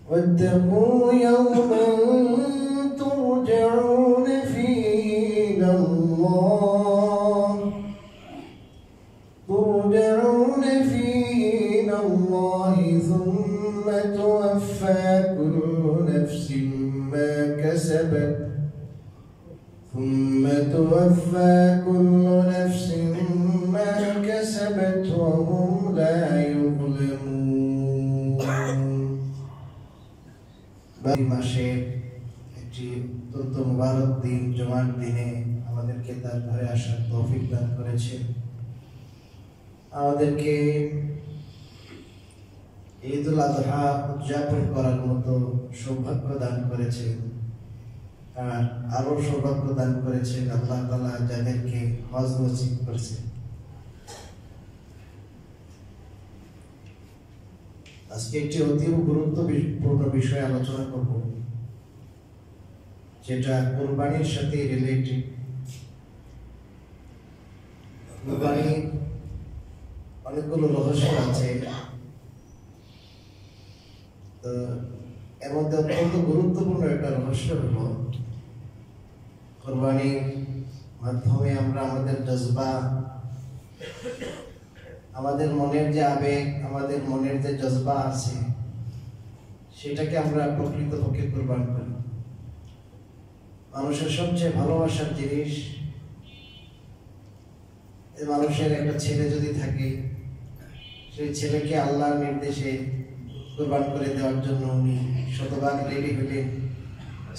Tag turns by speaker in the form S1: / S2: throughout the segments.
S1: واتقوا يوما ترجعون فيه إلى الله ثم توفى كل نفس ما كسبت وهم لا يظلمون মাসের একটি অত্যন্ত মুবারক দিন জুমার দিনে আমাদেরকে তার ঘরে আসার তৌফিক দান করেছেন, আমাদেরকে ঈদুল আযহা উদযাপন করার মতো সৌভাগ্য দান করেছেন। আর আরো সৌভাগ্য দান করেছেন আল্লাহ তাআলা যাদেরকে হজ নসিব করেছেন। আজকে একটি অতি গুরুত্বপূর্ণ বিষয় আলোচনা করব, যেটা কুরবানির সাথে রিলেটেড। কুরবানির অনেকগুলো রহস্য আছে, তো এর মধ্যে অত্যন্ত গুরুত্বপূর্ণ একটা রহস্য হলো কুরবানির মাধ্যমে আমরা আমাদের জজবা, আমাদের মনের যে আবেগ, আমাদের মনের যে জজবা আছে, সেটাকে আমরা প্রকৃতপক্ষে কুরবান করি। মানুষের সবচেয়ে ভালোবাসার জিনিস, মানুষের একটা ছেলে যদি থাকে, সেই ছেলেকে আল্লাহর নির্দেশে কুরবান করে দেওয়ার জন্য উনি শতভাগ রেডি হলেন,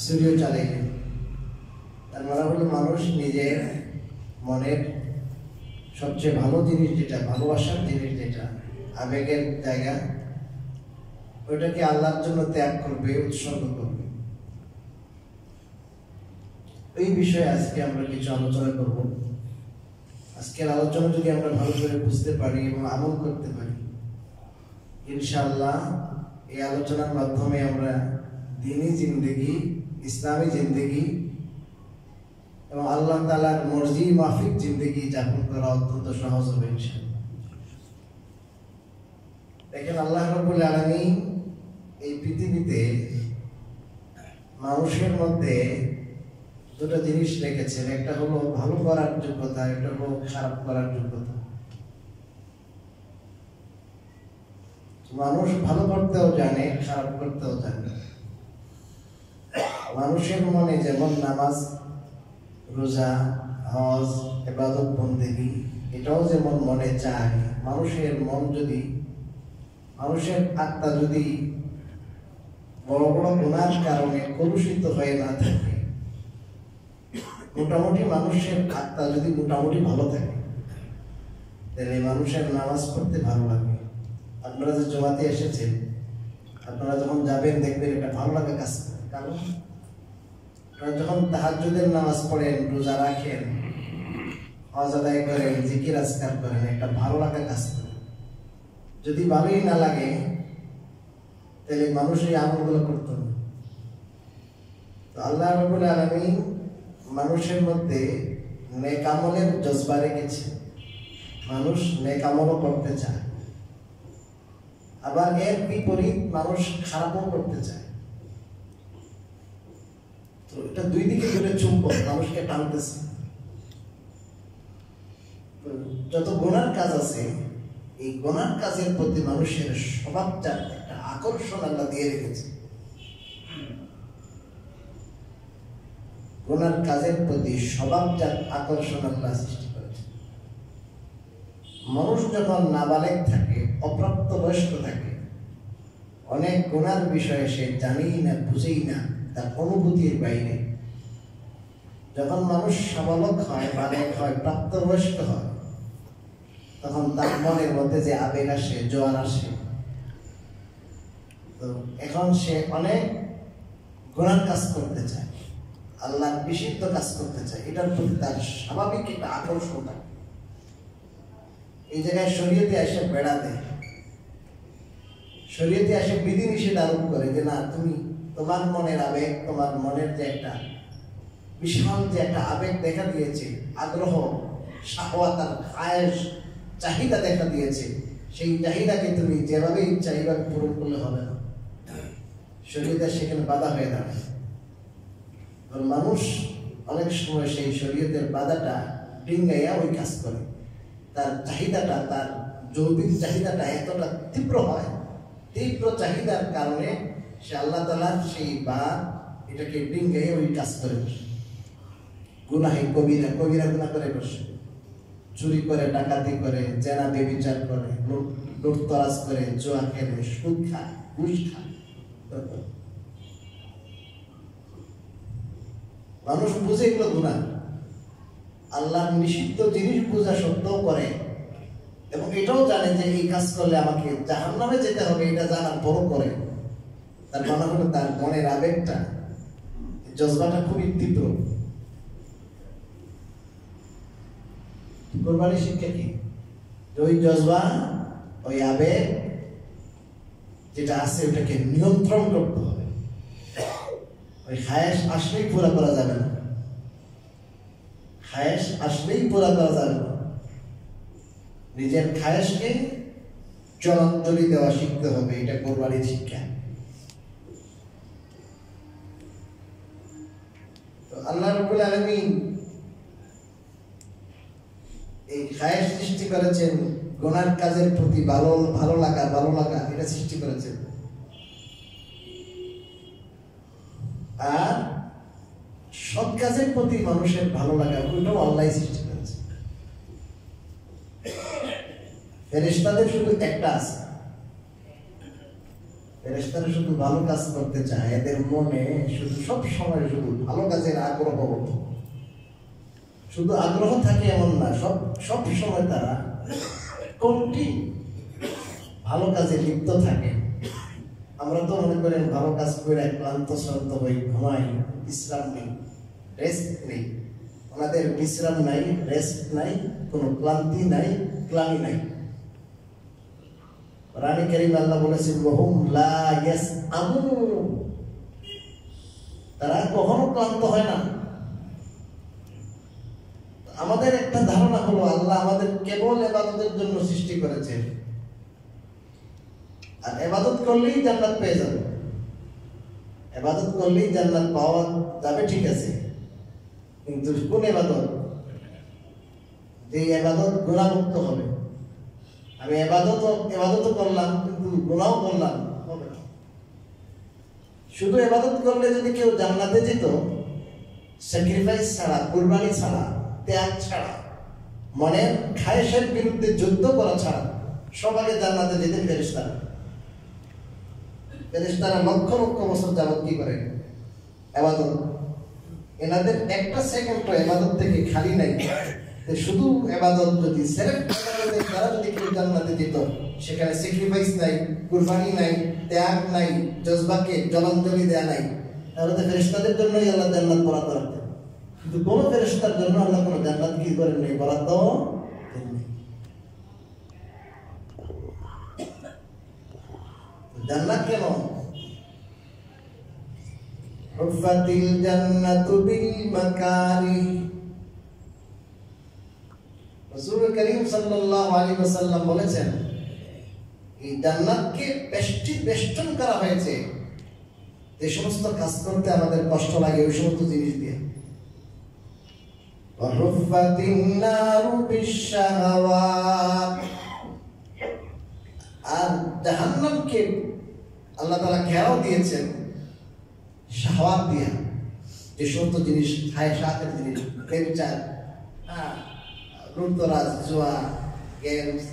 S1: সূর্য চালাইলেন। তার মানে হলো মানুষ নিজের মনের সবচেয়ে ভালো জিনিস যেটা, ভালোবাসার জিনিস যেটা, আবেগের জায়গা, ওইটাকে আল্লাহর জন্য ত্যাগ করবে, উৎসর্গ করবে। এই বিষয়ে আজকে আমরা কিছু আলোচনা করব। আজকের আলোচনা যদি আমরা ভালো করে বুঝতে পারি এবং আমল করতে পারি, ইনশাআল্লাহ এই আলোচনার মাধ্যমে আমরা দ্বীনি জিন্দেগি, ইসলামী জিন্দেগি এবং আল্লাহ তাআলার মর্জি মাফিক জিন্দেগি যাপন করা অত্যন্ত সহজ হবে ইনশাআল্লাহ। দেখেন, আল্লাহ রাব্বুল আলামিন এই পৃথিবীতে মানুষের মধ্যে দুটো জিনিস রেখেছেন, একটা হলো ভালো করার যোগ্যতা, একটা হলো খারাপ করার যোগ্যতা। মানুষ ভালো করতেও জানে, খারাপ করতেও জানে। মানুষের মনে যেমন নামাজ, রোজা, হজ, ইবাদত বন্দেগী, এটাও যেমন মনে চায়, মানুষের মন যদি, মানুষের আত্মা যদি বড় বড় গুনার কারণে কলুষিত হয়ে না থাকে, মোটামুটি মানুষের আত্মা যদি মোটামুটি ভালো থাকে, তাহলে মানুষের নামাজ পড়তে ভালো লাগে। আপনারা যে জমাতে এসেছেন, আপনারা যখন যাবেন দেখবেন এটা ভালো লাগে কাজ করে। কারণ আপনারা যখন তাহাজ্জুদের নামাজ পড়েন, রোজা রাখেন, হজ আদায় করেন, জিকির আজকার করেন, একটা ভালো লাগা কাজ করে। যদি ভালোই না লাগে তাহলে মানুষ এই আমলগুলো করতো না। তো আল্লাহ রাব্বুল আলামিন মানুষের মধ্যে নেক আমলের জজবা রেখেছে। মানুষ নেক আমলও করতে চায়, আবার এর বিপরীত মানুষ খারাপও করতে চায়। তো এটা দুই দিকে দুটো চুম্বক মানুষকে টানতেছে। যত গুনার কাজ আছে, এই গুনার কাজের প্রতি মানুষের স্বভাবটা একটা আকর্ষণ আল্লাহ দিয়ে রেখেছে। গুনার কাজের প্রতি স্বভাবটা আকর্ষণ আল্লাহ সৃষ্টি করেছে। মানুষ যখন নাবালেগ থাকে, অপ্রাপ্ত বয়স্ক থাকে, অনেক গুনার বিষয়ে সে জানেই না, বুঝেই না, তার অনুভূতির বাইরে। যখন মানুষ সাবালক হয়, বালেগ হয়, প্রাপ্তবয়স্ক হয়, তখন তার মনের মধ্যে যে আবেগ আসে, জোয়ার আসে, তো এখন সে অনেক গুনার কাজ করতে চায়, আল্লাহর নিষিদ্ধ কাজ করতে চায়। এটার প্রতি তার স্বাভাবিক একটা আকর্ষণ থাকে। এই জায়গায় শরীয়তে এসে বেড়া দেয়, শরীয়তে এসে বিধি নিষেধ আরোপ করে যে না, তুমি তোমার মনের আবেগ, তোমার মনের যে একটা বিশাল যে একটা আবেগ দেখা দিয়েছে, আগ্রহ, শাহওয়াত আর খায়েশ, চাহিদা দেখা দিয়েছে, সেই চাহিদাকে তুমি যেভাবে ইচ্ছা এইভাবে পূরণ করলে হবে না, শরীয়তের সেখানে বাধা হয়ে দাঁড়ায়। মানুষ অনেক সময় সেই শরীয়তের বাধাটা ডিঙ্গাইয়া ওই কাজ করে, তার চাহিদাটা, তার জৈবিক চাহিদাটা এতটা তীব্র হয়, তীব্র চাহিদার কারণে সে আল্লাহ তাআলার সেই বা এটাকে ডিঙ্গাইয়া ওই কাজ করে বসে। গুনাহে কবিরা গুনাহ করে বসে, চুরি করে, ডাকাতি করে, জেনা বেবিচার করে, লুটতরাজ করে, জুয়া খেলে, সুদ খায়, ঘুষ খায়। মানুষ বুঝে এগুলো গুনাহ, আল্লাহর নিষিদ্ধ জিনিস বোঝা সত্ত্বেও করে, এবং এটাও জানে যে এই কাজ করলে আমাকে জাহান্নামে যেতে হবে, এটা জানার পরও করে। তার মানে হলো তার মনের আবেগটা, জজবাটা খুবই তীব্র। কোরবানির শিক্ষা কি? ওই জজবা, ওই আবেগ যেটা আছে ওটাকে নিয়ন্ত্রণ করতে হবে। ওই খায়েশ আসলেই পুরা করা যাবে না, খায়েশ আসলেই পুরা করা যাবে না। নিজের খায়েশকে জলাঞ্জলি দেওয়া শিখতে হবে, এটা কোরবানির শিক্ষা। তো আল্লাহ রাব্বুল আলামিন এই খায়েশ সৃষ্টি করেছেন, গুনার কাজের প্রতি ভালো লাগা এটা সৃষ্টি করেছেন। আর সৎ কাজের প্রতি মানুষের ভালো লাগা ওইটাও আল্লাহ সৃষ্টি করেছে। ফেরেশতাদের শুধু একটা আছে, ফেরেশতারা শুধু ভালো কাজ করতে চায়, এদের মনে শুধু সব সময় শুধু ভালো কাজের আগ্রহ, শুধু আগ্রহ থাকে এমন না, সব সময় তারা কোনটি ভালো কাজে লিপ্ত থাকে। আমরা তো মনে করেন ভালো কাজ করে ক্লান্ত শ্রান্ত হই, ঘুমাই, বিশ্রাম নেই, রেস্ট নেই। ওনাদের বিশ্রাম নাই, রেস্ট নাই, কোনো ক্লান্তি নাই, ক্লানি নাই। রানী কারীম আল্লাহ বলেছেন ওয়াহুম লা ইয়াসআমুন, তারা কখনো ক্লান্ত হয় না। আমাদের একটা ধারণা হলো আল্লাহ আমাদের কেবল ইবাদতের জন্য সৃষ্টি করেছেন, আর ইবাদত করলেই জান্নাত পেয়ে যাবে, ইবাদত করলেই জান্নাত পাওয়া যাবে, ঠিক আছে। কিন্তু কোন ইবাদত? যে ইবাদত গুনাহমুক্ত হবে। আমি ইবাদত করলাম কিন্তু গুনাহ করলাম, হবে না। শুধু ইবাদত করলে যদি কেউ জান্নাতে যেত, স্যাক্রিফাইস ছাড়া, কুরবানি ছাড়া, ত্যাগ ছাড়া, মনের খায়েশের বিরুদ্ধে যুদ্ধ করা ছাড়া সবাই জান্নাতে যেতেন ফেরেশতারা লক্ষ লক্ষ বছর যাবত কি করে? ইবাদত। এনাদের একটা সেকেন্ড ইবাদত থেকে খালি নাই। শুধু ইবাদত যদি সেরেফ ইবাদতের দ্বারা যদি কেউ জান্নাতে যেত, সেখানে স্যাক্রিফাইস নাই, কুরবানি নাই, ত্যাগ নাই, জজবাকে জলাঞ্জলি দেয়া নাই, তাহলে তো ফেরেশতাদের জন্যই আল্লাহ জান্নাত বরাদ্দ রাখতেন। কিন্তু কোন ফেরেশতার জন্য আল্লাহ কোনো জান্নাত কি করেন নাই, বরাদ্দ দেন নাই। জান্নাত কেন? হুফাতিল জান্নাতু বিল মাকারিহ। রাসূল করিম সাল্লাল্লাহু আলাইহি ওয়াসাল্লাম বলেছেন, এই জান্নাতকে বেষ্টন করা হয়েছে যে সমস্ত কাজ করতে আমাদের কষ্ট লাগে ওই সমস্ত জিনিস দিয়ে। ওয়াহুফাতিন নারু বিশ-শাহাওয়াত। আর জাহান্নামকে আল্লাহ তাআলা ঘেরাও দিয়েছেন শাহওয়াত দিয়া, যে সমস্ত জিনিস খায়েশাতের জিনিস, ব্যভিচার, লুটতরাজ, জুয়া, গেমস,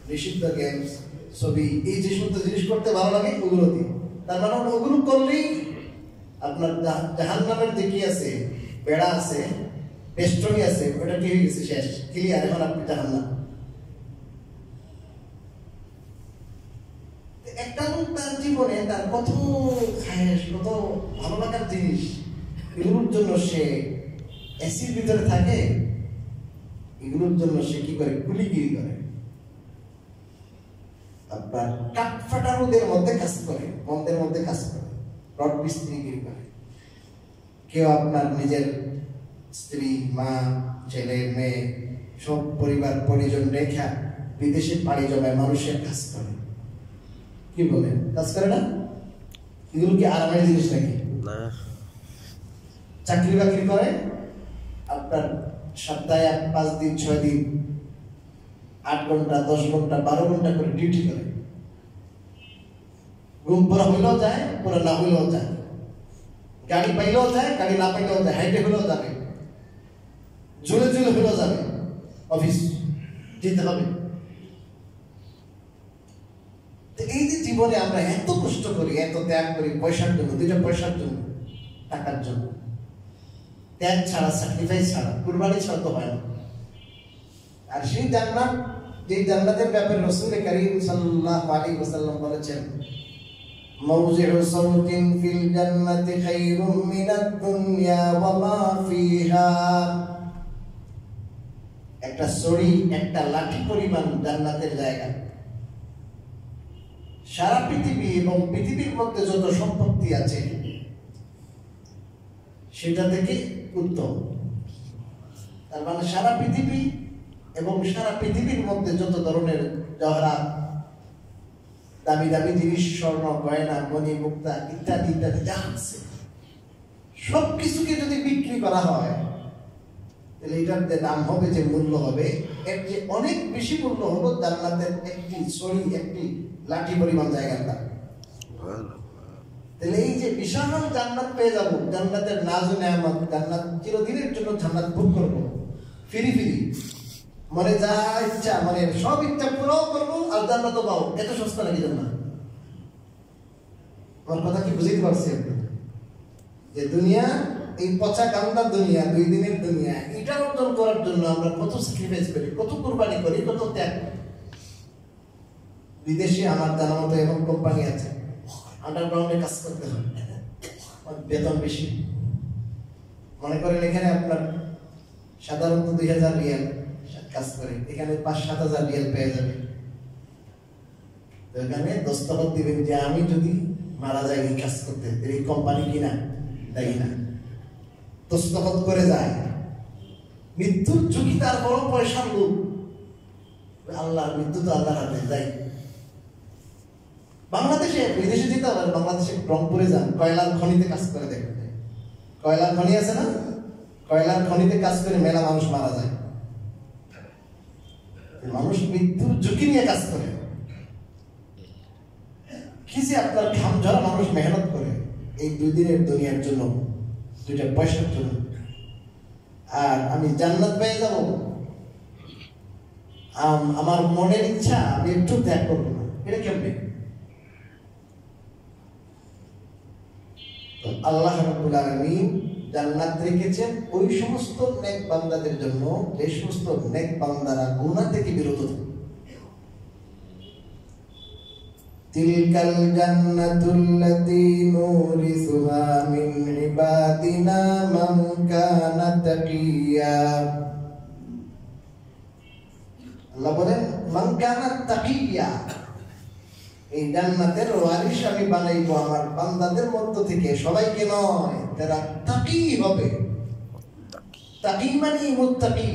S1: নিষিদ্ধ গেমস, ছবি, এই যে সমস্ত জিনিস করতে ভালো লাগে ওগুলো দিয়ে। তার মানে ওগুলো করলেই আপনার জাহান্নামের যে কি আছে, বেড়া আছে, বেষ্টনী আছে, ওটা কি হয়ে গেছে, শেষ, ক্লিয়ার। এখন আপনি জাহান্নাম। একটা লোক তার জীবনে তার কত খায়েশ, কত ভালো লাগার জিনিস, এগুলোর জন্য সে এসির ভিতরে থাকে, এগুলোর জন্য সে কি করে, কুলিগিরি করে, আপনার কাঠফাটা রোদের মধ্যে কাজ করে, মন্দের মধ্যে কাজ করে, রড মিস্ত্রিগিরি করে। কেউ আপনার নিজের স্ত্রী, মা, ছেলে, মেয়ে, সব পরিবার পরিজন রেখা বিদেশে পাড়ি জমায়, মানুষের কাজ করে। কি বলেন, কাজ করে না? এগুলো কি আরামের জিনিস নাকি? চাকরি বাকরি করে, আপনার সপ্তাহে 5 দিন 6 দিন 8 ঘন্টা 10 ঘন্টা 12 ঘন্টা করে ডিউটি করে। ঘুম পুরা হইলেও যায়, পুরা না হইলেও যায়, গাড়ি পাইলেও যায়, গাড়ি না পাইলেও যায়, হাইটে হলেও যাবে, ঝুলে ঝুলে হলেও যাবে, অফিস যেতে হবে। এই যে জীবনে আমরা এত কষ্ট করি, এত ত্যাগ করি পয়সার জন্য, 2টা পয়সার জন্য, টাকার জন্য, ত্যাগ ছাড়া, স্যাক্রিফাইস ছাড়া, কুরবানি ছাড়া তো হয় না। আর সেই জান্নাত, যে জান্নাতের ব্যাপারে রাসূল কারীম সাল্লাল্লাহু আলাইহি ওয়াসাল্লাম বলেছেন, মাওজি'ু সাওতিন ফিল জান্নাতি খায়রুম মিনাদ দুনিয়া ওয়া মা ফিহা। একটা ছড়ি, একটা লাঠি পরিমাণ জান্নাতের জায়গা সারা পৃথিবী এবং পৃথিবীর মধ্যে যত সম্পত্তি আছে সেটা থেকে উত্তম। তার মানে সারা পৃথিবী এবং সারা পৃথিবীর মধ্যে যত ধরনের জহরাত, দামি দামি জিনিস, স্বর্ণ গয়না মণি মুক্তা ইত্যাদি ইত্যাদি যা আছে, সবকিছুকে যদি বিক্রি করা হয় তাহলে এটার যে দাম হবে, যে মূল্য হবে, এর যে অনেক বেশি মূল্য হবে জান্নাতের একটি ছড়ি, একটি লাঠি পরিমাণ জায়গার দাম। তাহলে এই যে বিশাল জান্নাত পেয়ে যাব, জান্নাতের নাজ ও নেয়ামত, জান্নাত চিরদিনের জন্য জান্নাত ভোগ করবো ফিরি ফিরি, মনে যা ইচ্ছা, মানে সব ইচ্ছা পুরো করবো আর জান্নাতও পাবো। এত সস্তা নাকি জান্নাত? আমার কথা কি বুঝতে পারছি? যে দুনিয়া, এই পচা কান্দা দুনিয়া, 2 দিনের দুনিয়া, এটা অর্জন করার জন্য আমরা কত স্যাক্রিফাইস করি, কত কুরবানি করি, কত ত্যাগ। বিদেশে আমার জানা মতো এমন কোম্পানি আছে, আন্ডারগ্রাউন্ডে কাজ করতে হয়, বেতন বেশি। মনে করেন এখানে আপনার সাধারণত 2000 রিয়াল কাজ করে, এখানে 5-7 হাজার রিয়াল পেয়ে যাবে। তো এখানে দস্তখত দিবেন যে আমি যদি মারা যাই এই কাজ করতে, এই কোম্পানি কিনা তাই না, দস্তখত করে যায়। মৃত্যুর ঝুঁকি, তার বড় পয়সার লোক, আল্লাহ, মৃত্যু তো আল্লাহর হাতে। যাই বাংলাদেশে, বিদেশে যেতে হবে, বাংলাদেশে রংপুরে যান, কয়লার খনিতে কাজ করে দেখবেন। কয়লার খনি আছে না, কয়লার খনিতে কাজ করে মেলা মানুষ মারা যায়। মানুষ মৃত্যুর ঝুঁকি নিয়ে কাজ করে। কি যে আপনার ঘাম ঝরা মানুষ মেহনত করে এই 2 দিনের দুনিয়ার জন্য, 2টা পয়সার জন্য। আর আমি জান্নাত পেয়ে যাব, আমার মনের ইচ্ছা আমি একটু ত্যাগ করবো না, এটা কেমনে? আল্লাহ রাব্বুল আলামিন জান্নাত রেখেছেন ওই সমস্ত নেক বান্দাদের জন্য, যে সমস্ত নেক বান্দারা গুনাহ থেকে বিরত থাকে। তিলকাল জান্নাতুল্লাতী নুরিসুহা মিন ইবাদিনা মান কানা তাকিয়া। আল্লাহ বলেন মান কানা তাকিয়া, এই জান্নাতের ওয়ারিশ আমি বানাইবো আমার বান্দাদের মধ্য থেকে, সবাইকে নয়, তারা তাকি হবে। তাকি মানে মুত্তাকি,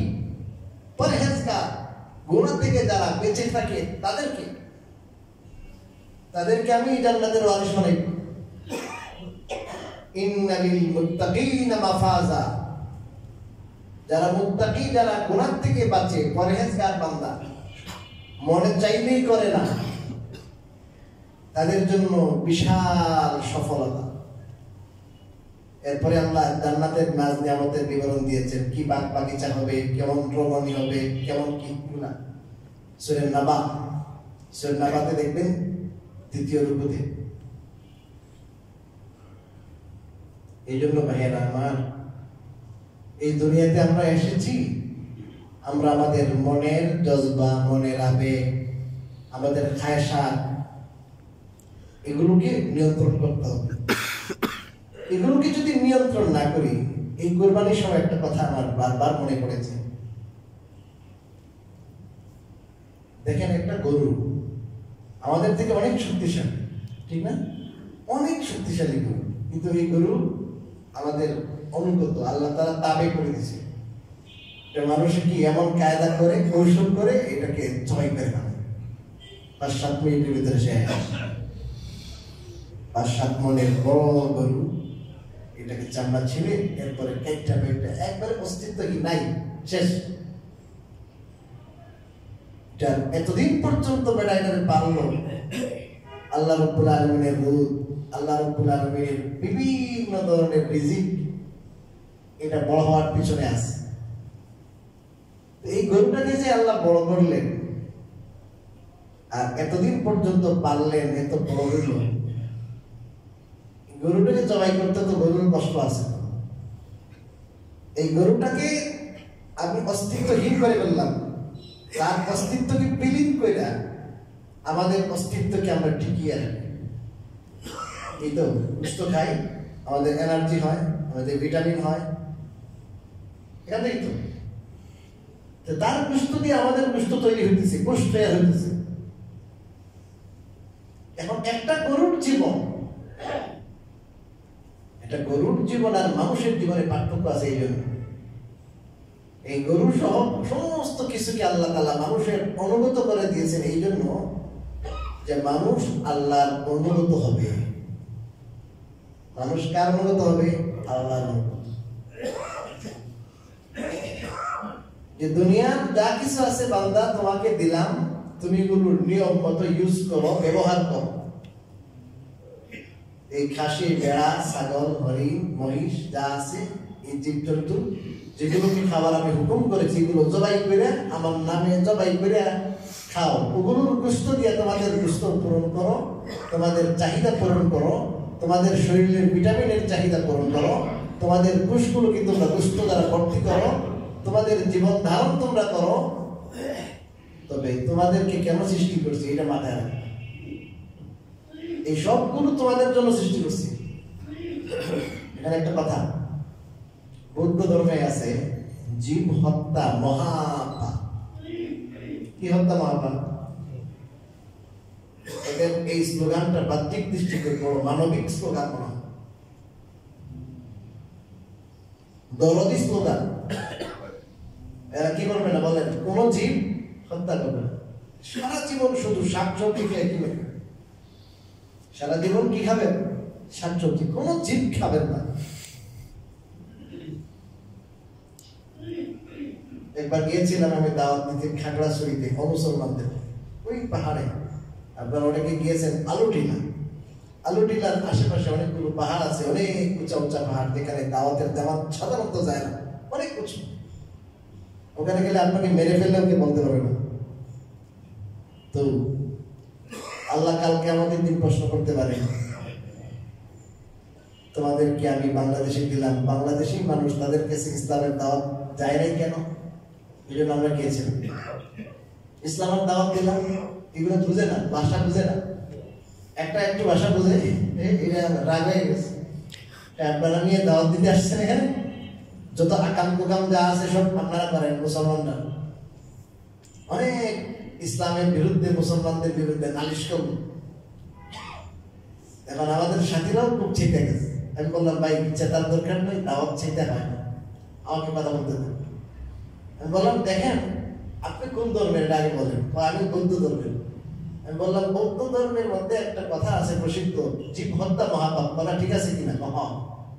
S1: পরহেজগার, গুনাহ থেকে যারা বেঁচে থাকে তাদেরকে আমি জান্নাতের ওয়ারিশ বানাইব। ইন্নাল মুত্তাকিনা মাফাজা, যারা মুত্তাকি, যারা গুনাহ থেকে বাঁচে, পরহেজগার বান্দা, মনে চাইলেই করে না, তাদের জন্য বিশাল সফলতা। এরপরে আল্লাহ জান্নাতের নাজ নিয়ামতের বিবরণ দিয়েছেন, কি বাগ বাগিচা হবে, কেমন রমণী হবে, কেমন কি না। সূরা নাবাতে দেখবেন 3য় রুকুতে। এই জন্য ভাইয়েরা আমার, এই দুনিয়াতে আমরা এসেছি, আমরা আমাদের মনের জজবা, মনের আবেগ, আমাদের খায়সাত, এগুলোকে নিয়ন্ত্রণ করতে হবে। এগুলোকে যদি নিয়ন্ত্রণ না করি, এই কুরবানির সময় একটা কথা আমার বারবার মনে পড়েছে। দেখেন, একটা গরু আমাদের থেকে অনেক শক্তিশালী, ঠিক না? অনেক শক্তিশালী গরু, কিন্তু এই গরু আমাদের অনুগত, আল্লাহ তাআলা তাবে করে দিয়েছে। মানুষ কি এমন কায়দা করে কৌশল করে এটাকে জয় করে না, 5-7 মিনিটের ভিতরে শেষ। 5-7 মনের বড় গরু, এটাকে চামড়া ছিঁড়ে এরপরে কেটটা বেটে একবারে অস্তিত্ব কি নাই, শেষ। এতদিন পর্যন্ত বেড়া এটাকে পারলো, আল্লাহ রাব্বুল আলামিনের রূপ, আল্লাহ রাব্বুল আলামিনের বিভিন্ন ধরনের রিজিক এটা বড় হওয়ার পিছনে আছে। এই গরুটাকে যে আল্লাহ বড় করলেন আর এতদিন পর্যন্ত পারলেন, এত বড় হইল, গরুটাকে জবাই করতে তো গরুর কষ্ট আছে। এই গরুটাকে আমি অস্তিত্বহীন করে ফেললাম, তার অস্তিত্বকে বিলীন করে আমাদের অস্তিত্বকে আমরা টিকিয়ে রাখি। এই তো গোশত খাই, আমাদের এনার্জি হয়, আমাদের ভিটামিন হয়, এখানেই তো তার গোশত দিয়ে আমাদের গোশত তৈরি হইতেছে, গোশত তৈরি হইতেছে। এখন একটা গরুর জীবন, একটা গরুর জীবন আর মানুষের জীবনে পার্থক্য আছে। এই জন্য এই গরু সহ সমস্ত কিছুকে আল্লাহ তাআলা মানুষের অনুগত করে দিয়েছেন, এই জন্য যে মানুষ আল্লাহর অনুগত হবে। মানুষ কার অনুগত হবে? আল্লাহর অনুগত। যে দুনিয়ার যা কিছু আছে বান্দা তোমাকে দিলাম, তুমি এগুলোর নিয়ম মতো ইউজ করো, ব্যবহার করো। এই খাসি, ভেড়া, ছাগল, হরিণ, মহিষ যা আছে, এই জীবজন্তু যেগুলোকে খাবার আমি হুকুম করেছি, এগুলো জবাই করে আমার নামে জবাই করে খাও। ওগুলোর গোশত দিয়ে তোমাদের গোশত পূরণ করো, তোমাদের চাহিদা পূরণ করো, তোমাদের শরীরের ভিটামিনের চাহিদা পূরণ করো, তোমাদের কোষগুলোকে তোমরা গোশত দ্বারা ভর্তি করো, তোমাদের জীবন ধারণ তোমরা করো। তবে তোমাদেরকে কেন সৃষ্টি করছি এটা মাথায় রাখো। এই সবগুলো তোমাদের জন্য সৃষ্টি করছি। এখানে একটা কথা বৌদ্ধ ধর্মে আছে, জীব হত্যা মহাপাপ। কি হত্যা মহাপাপ? এদের এই স্লোগানটা বাহ্যিক দৃষ্টিতে বড় মানবিক স্লোগান মনে হয়, দরদি স্লোগান। এরা কি করবে না বলেন? কোন জীব হত্যা করবে না। সারা জীবন শুধু শাকসবজি খেয়ে কি করবে? সারা জীবন কি খাবেন? শাকসবজি। কোন জীব খাবেন না। একবার গিয়েছিলাম আমি দাওয়াত দিতে খাগড়াছড়িতে, অমুসলমানদের ওই পাহাড়ে। আপনারা অনেকে গিয়েছেন আলুটিলা। আলুটিলার আশেপাশে অনেকগুলো পাহাড় আছে, অনেক উঁচা উঁচা পাহাড়, যেখানে দাওয়াতের জামাত সাধারণত যায় না, অনেক উঁচু। ওখানে গেলে আপনাকে মেরে ফেললেও কি বলতে পারবে না। তো আল্লাহ কালকে আমাদের দিন প্রশ্ন করতে পারে, তোমাদেরকে আমি বাংলাদেশে দিলাম, বাংলাদেশি মানুষ তাদের কাছে ইসলামের দাওয়াত যায় নাই কেন? এই জন্য আমরা গিয়েছিলাম, ইসলামের দাওয়াত দিলাম। এগুলো বুঝে না, ভাষা বুঝে না, একটা একটু ভাষা বুঝে, এটা রাগ হয়ে গেছে। আপনারা নিয়ে দাওয়াত দিতে আসছেন এখানে, যত আকাম কুকাম যা আছে সব আপনারা করেন মুসলমানরা। অনেক ইসলামের বিরুদ্ধে, মুসলমানদের বিরুদ্ধে নালিশ করবে। এখন আমাদের সাথীরাও খুব ছিটে গেছে। আমি বললাম, ভাই চেতার দরকার নেই, দাওয়াত ছিটে হয় না, আমাকে কথা বলতে দেন। আমি বললাম, দেখেন আপনি কোন ধর্মের, এটা আগে বলেন। আমি বৌদ্ধ ধর্মের। আমি বললাম, বৌদ্ধ ধর্মের মধ্যে একটা কথা আছে প্রসিদ্ধ, জীব হত্যা মহাপাপ। কথা ঠিক আছে কিনা?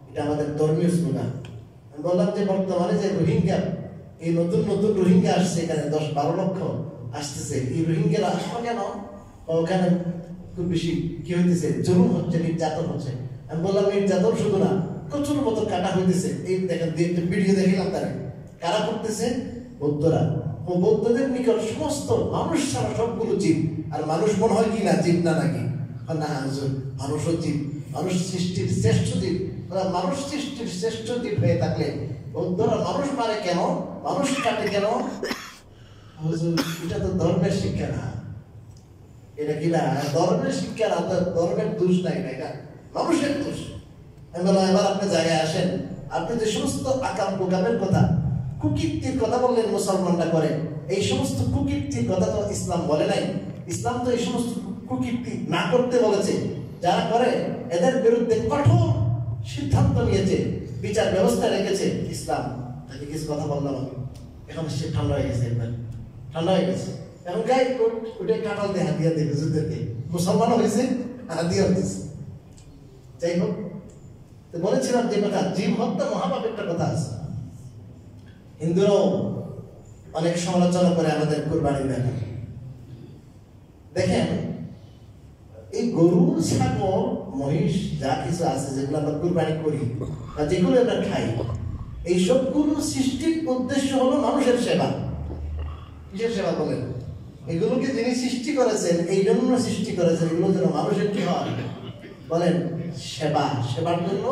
S1: এটা আমাদের ধর্মীয় স্লোগান। আমি বললাম যে বর্তমানে যে রোহিঙ্গা, এই নতুন নতুন রোহিঙ্গা আসছে, এখানে 10-12 লক্ষ আসতেছে, এই রোহিঙ্গারা আসলো কেন? ওখানে খুব বেশি কি হইতেছে, জুলুম হচ্ছে, নির্যাতন হচ্ছে। আমি বললাম, নির্যাতন শুধু না, প্রচুর মতো কাটা হইতেছে। এই দেখেন, ভিডিও দেখিলাম, তারা কারা করতেছে? বৌদ্ধরা। ও বৌদ্ধদের নিকট সমস্ত মানুষ ছাড়া সবগুলো জীব। আর মানুষ মনে হয় কি না জীব না নাকি? না, মানুষও জীব, মানুষ সৃষ্টির শ্রেষ্ঠ জীব। মানুষ সৃষ্টির শ্রেষ্ঠ জীব হয়ে থাকলে বৌদ্ধরা মানুষ মারে কেন, মানুষ কাটে কেন? এটা তো ধর্মের শিক্ষা না। এটা কি না ধর্মের শিক্ষা না, ধর্মের দোষ নাই, এটা মানুষের দোষ। আমি বললাম, এবার আপনি জায়গায় আসেন, আপনি যে সমস্ত আকাম কুকামের কথা, কুকীর্তির কথা বললেন মুসলমানরা করে, এই সমস্ত কুকীর্তির কথা তো ইসলাম বলে নাই। ইসলাম তো এই সমস্ত কুকীর্তি না করতে বলেছে। যারা করে এদের বিরুদ্ধে কঠোর সিদ্ধান্ত নিয়েছে, বিচার ব্যবস্থা রেখেছে ইসলাম। তাকে কিছু কথা বললাম আমি। এখন সে ঠান্ডা হয়ে গেছে, একবার ঠান্ডা হয়ে গেছে। এখন গায়ে ওটা কাঁঠাল দিয়ে হাতিয়া দেবে হুজুরদেরকে, মুসলমানও হয়েছে হাতিয়া হতেছে। যাই হোক, তো বলেছিলাম যে কথা, জীব হত্যা মহাপাপ একটা কথা আছে। হিন্দুরাও অনেক সমালোচনা করে আমাদের কুরবানির ব্যাপারে। দেখেন, এই গরু, ছাগল, মহিষ যা কিছু আছে যেগুলো আমরা কুরবানি করি বা যেগুলো আমরা খাই, এই সবগুলো সৃষ্টির উদ্দেশ্য হলো মানুষের সেবা। কিসের সেবা বলেন? এগুলোকে যিনি সৃষ্টি করেছেন এই জন্য সৃষ্টি করেছেন, এগুলো যেন মানুষের কি হয় বলেন, সেবা। সেবার জন্য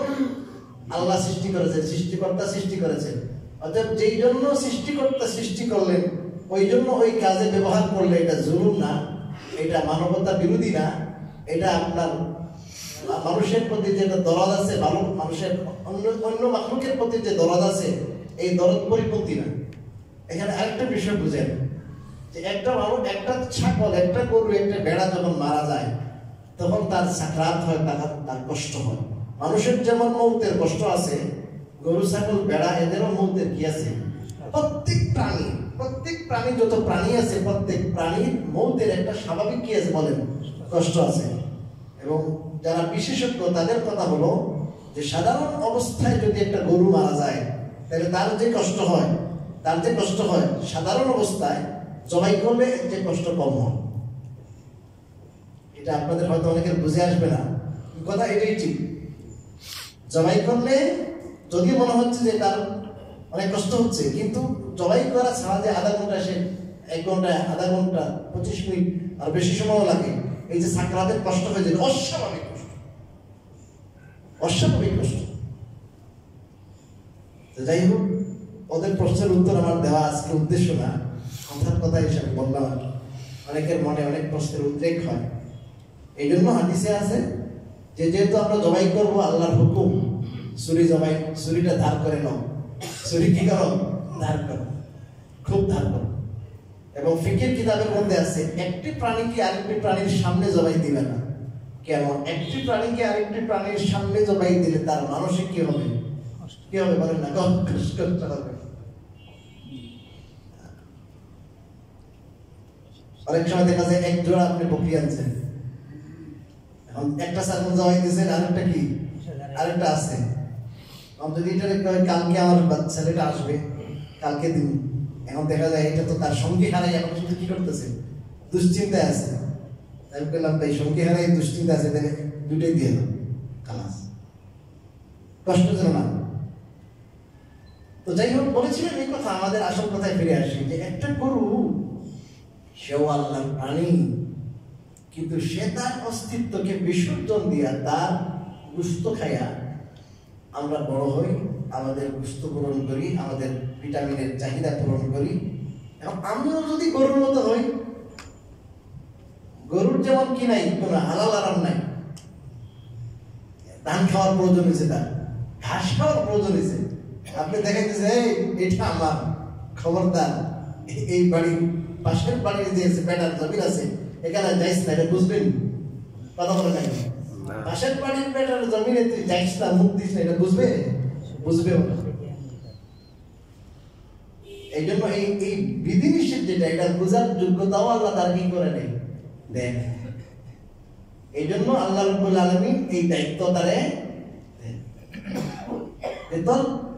S1: আল্লাহ সৃষ্টি করেছেন, সৃষ্টিকর্তা সৃষ্টি করেছেন। অর্থাৎ যেই জন্য সৃষ্টিকর্তা সৃষ্টি করলেন ওই জন্য ওই কাজে ব্যবহার করলে এটা জুলুম না, এটা মানবতা বিরোধী না, এটা আপনার মানুষের প্রতি যে দরদ আছে, মানুষের অন্য মাখলুকের প্রতি যে দরদ আছে এই দরদ পরিপন্থী না। এখানে আরেকটা বিষয় বুঝেন যে একটা মানুষ, একটা ছাগল, একটা গরু, একটা ভেড়া যখন মারা যায় তখন তার সাকরাত হয়, তার কষ্ট হয়। মানুষের যেমন মৌতের কষ্ট আছে, গরু, ছাগল, ভেড়া এদেরও মৌতের কি আছে। প্রত্যেক প্রাণী যত প্রাণী আছে প্রত্যেক প্রাণীর মৌতের একটা স্বাভাবিক কি আছে বলেন, কষ্ট আছে। এবং যারা বিশেষজ্ঞ তাদের কথা হলো যে সাধারণ অবস্থায় যদি একটা গরু মারা যায় তাহলে তার যে কষ্ট হয় সাধারণ অবস্থায় জবাই করলে যে কষ্ট কম হয়। এটা আপনাদের হয়তো অনেকের বুঝে আসবে না, কথা এটাই ঠিক। জবাই করলে যদি মনে হচ্ছে যে তার অনেক কষ্ট হচ্ছে, কিন্তু জবাই করা ছাড়া যে আধা ঘন্টা, সে 1 ঘন্টা, আধা ঘন্টা, 25 মিনিট আর বেশি সময় লাগে, এই যে সাকরাতের কষ্ট হয়ে যায়, অস্বাভাবিক কষ্ট। যাই হোক, ওদের প্রশ্নের উত্তর আমার দেওয়া আজকে উদ্দেশ্য না, কথা হিসাবে বললাম। অনেকের মনে অনেক প্রশ্নের উদ্রেক হয়, এই জন্য হাদিসে আছে যে যেহেতু আমরা জবাই করবো আল্লাহর হুকুম, ছুরিটা ধার করে নাও। ছুরি কি করো? ধার করো, খুব ধার করো। এবং ফিকহের কিতাবের মধ্যে আছে একটি প্রাণীকে আরেকটি প্রাণীর সামনে জবাই দিবে না। কেন? একটি প্রাণীকে আরেকটি প্রাণীর সামনে জবাই দিলে তার মানসিক কি হবে বলেন না, কষ্ট হবে। অনেক সময় দেখা যায় এক জোড়া আপনি বকরি আনছেন, এখন একটা ছাগল জবাই দিয়েছেন, আরেকটা আছে। যদি এটা কালকে আমার ছেলেটা আসবে, কালকে দিন, এখন দেখা যায় এটা তো তার সঙ্গী হারাই এখন শুধু কি করতেছে, দুশ্চিন্তায় আছে। তাই বললাম তাই সঙ্গী হারাই দুশ্চিন্তা আছে, তাহলে দুটোই দিয়ে দাও, খালাস, কষ্ট যেন না। তো যাই হোক, বলেছিলেন এই কথা। আমাদের আসল কথায় ফিরে আসি যে একটা গরু, সেও আল্লাহর প্রাণী, কিন্তু সে তার অস্তিত্বকে বিসর্জন দিয়া তার গুস্ত খাইয়া আমরা বড় হই, আমাদের গুস্ত পূরণ করি, আমাদের ভিটামিনের চাহিদা পূরণ করি। এবং আমিও যদি গরুর মতো হই, গরুর যেমন কি নাই, কোনো হালাল আরাম নাই, ধান খাওয়ার প্রয়োজন হয়েছে, তার ঘাস খাওয়ার প্রয়োজন হয়েছে। আপনি দেখাইতেছে এটা আমার, খবরদার এই বাড়ির পাশের বাড়ির যে বেটার জমিন আছে এখানে যাইস না, এটা বুঝবেন, কথা বলে নাই। পাশের বাড়ির বেটার জমিনে তুই যাইস না, মুখ দিস না, এটা বুঝবে না। এই জন্য এই বিধিনিষেধ যেটা, এটা বোঝার যোগ্যতাও আল্লাহ তার কি করে নেই, দেন। এই জন্য আল্লাহ রাব্বুল আলামিন এই দায়িত্ব তারে দেন।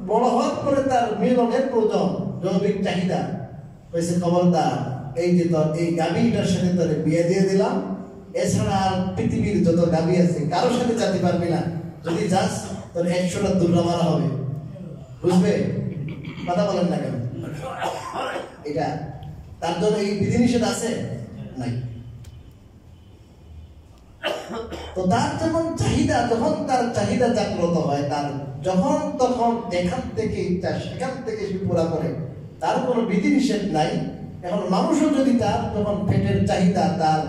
S1: বড় হওয়ার পরে তার মিলনের প্রয়োজন, জৈবিক চাহিদা হয়েছে, খবরদার এই যে তোর এই গাভীটার সাথে তোরে বিয়ে দিয়ে দিলাম, এছাড়া আর পৃথিবীর যত গাভী আছে কারোর সাথে যেতে পারবি না, যদি যাস তোর 100টা দুর্রা মারা হবে, বুঝবে? কথা বলেন না কেন? এটা তার জন্য এই বিধিনিষেধ আছে নাই। তো তার যেমন চাহিদা, যখন তার চাহিদা জাগ্রত হয়, তার যখন তখন যেখান থেকে ইচ্ছা সেখান থেকে সে পুরা করে, তার কোনো বিধিনিষেধ নাই। এখন মানুষও যদি তার যখন পেটের চাহিদা, তার